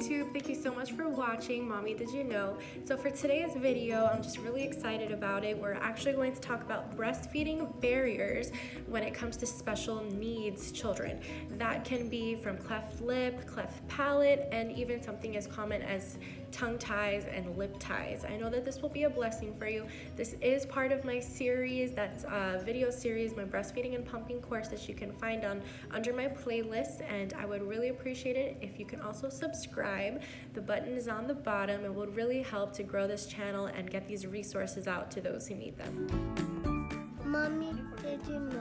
YouTube, thank you so much for watching Mommy Did You Know. So for today's video, I'm just really excited about it. We're actually going to talk about breastfeeding barriers when it comes to special needs children. That can be from cleft lip, cleft palate, and even something as common as tongue ties and lip ties. I know that this will be a blessing for you. This is part of my series, that's a video series, my breastfeeding and pumping course that you can find under my playlist, and I would really appreciate it if you can also subscribe. The button is on the bottom. It would really help to grow this channel and get these resources out to those who need them. Mommy, did you know?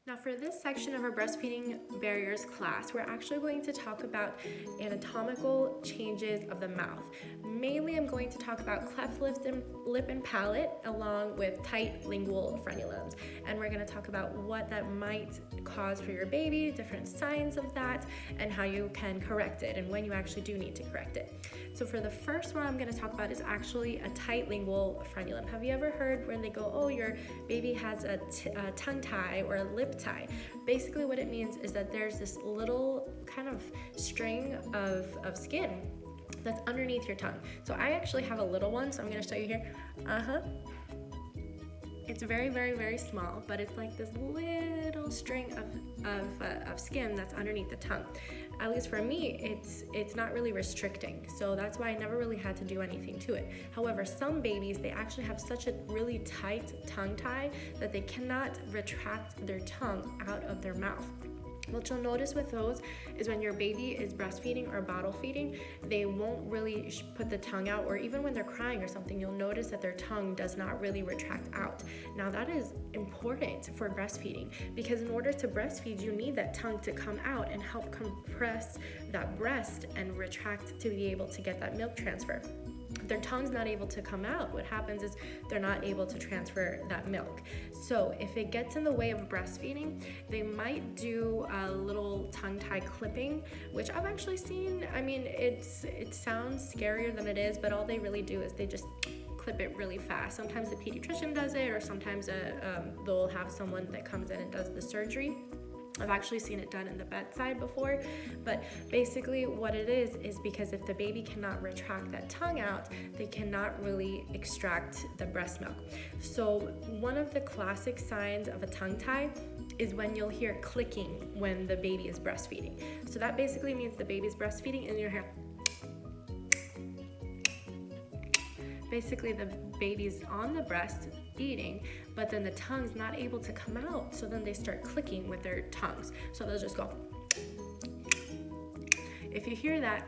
Now for this section of our breastfeeding barriers class, we're actually going to talk about anatomical changes of the mouth. Mainly I'm going to talk about cleft lip and palate along with tight lingual frenulums. And we're going to talk about what that might cause for your baby, different signs of that, and how you can correct it and when you actually do need to correct it. So for the first one I'm going to talk about is actually a tight lingual frenulum. Have you ever heard when they go, oh, your baby has a tongue tie or a lip tie? Basically what it means is that there's this little kind of string of skin that's underneath your tongue. So I actually have a little one, so I'm going to show you here. It's very, very, very small, but it's like this little string of skin that's underneath the tongue. At least for me, it's not really restricting, so that's why I never really had to do anything to it. However, some babies, they actually have such a really tight tongue tie that they cannot retract their tongue out of their mouth. What you'll notice with those is when your baby is breastfeeding or bottle feeding, they won't really put the tongue out, or even when they're crying or something, you'll notice that their tongue does not really retract out. Now that is important for breastfeeding, because in order to breastfeed, you need that tongue to come out and help compress that breast and retract to be able to get that milk transfer. If their tongue's not able to come out, what happens is they're not able to transfer that milk. So if it gets in the way of breastfeeding, they might do a little tongue tie clipping, which I've actually seen. I mean, it sounds scarier than it is, but all they really do is they just clip it really fast. Sometimes the pediatrician does it, or sometimes they'll have someone that comes in and does the surgery. I've actually seen it done in the bedside before, but basically what it is because if the baby cannot retract that tongue out, they cannot really extract the breast milk. So one of the classic signs of a tongue tie is when you'll hear clicking when the baby is breastfeeding. So that basically means the baby's breastfeeding and you'll hear basically the baby's on the breast eating, but then the tongue's not able to come out, so then they start clicking with their tongues. So they'll just go. If you hear that,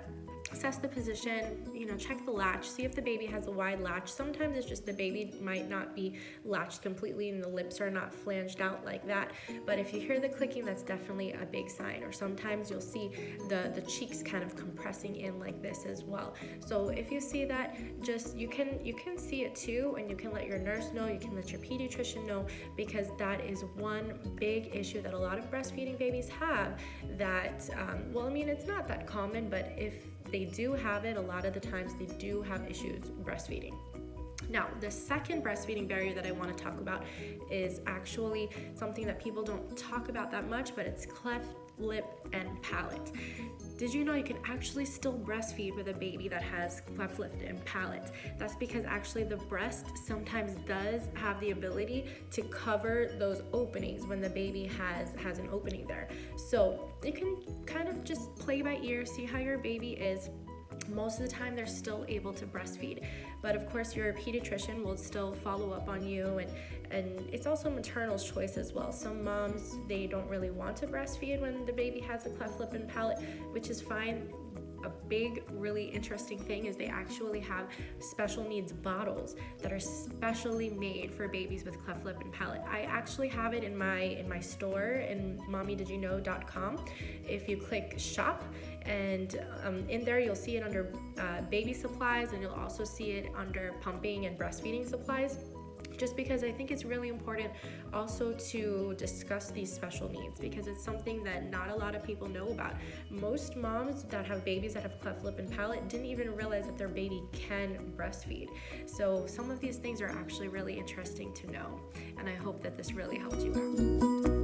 assess the position, check the latch, see if the baby has a wide latch. Sometimes it's just the baby might not be latched completely and the lips are not flanged out like that. But if you hear the clicking, that's definitely a big sign. Or sometimes you'll see the cheeks kind of compressing in like this as well. So if you see that, just you can see it too, and you can let your nurse know, you can let your pediatrician know, because that is one big issue that a lot of breastfeeding babies have that, well, I mean, it's not that common, but if they do have it, a lot of the times they do have issues breastfeeding. Now, the second breastfeeding barrier that I want to talk about is actually something that people don't talk about that much, but it's cleft lip and palate. Did you know you can actually still breastfeed with a baby that has cleft lip and palate? That's because actually the breast sometimes does have the ability to cover those openings when the baby has an opening there. So you can kind of just play by ear, see how your baby is. Most of the time they're still able to breastfeed, but of course your pediatrician will still follow up on you, and it's also maternal's choice as well. Some moms, they don't really want to breastfeed when the baby has a cleft lip and palate, which is fine. A big, really interesting thing is they actually have special needs bottles that are specially made for babies with cleft lip and palate. I actually have it in my store in mommydidyouknow.com. If you click shop, and in there you'll see it under baby supplies, and you'll also see it under pumping and breastfeeding supplies. Just because I think it's really important also to discuss these special needs, because it's something that not a lot of people know about. Most moms that have babies that have cleft lip and palate didn't even realize that their baby can breastfeed. So some of these things are actually really interesting to know, and I hope that this really helped you out.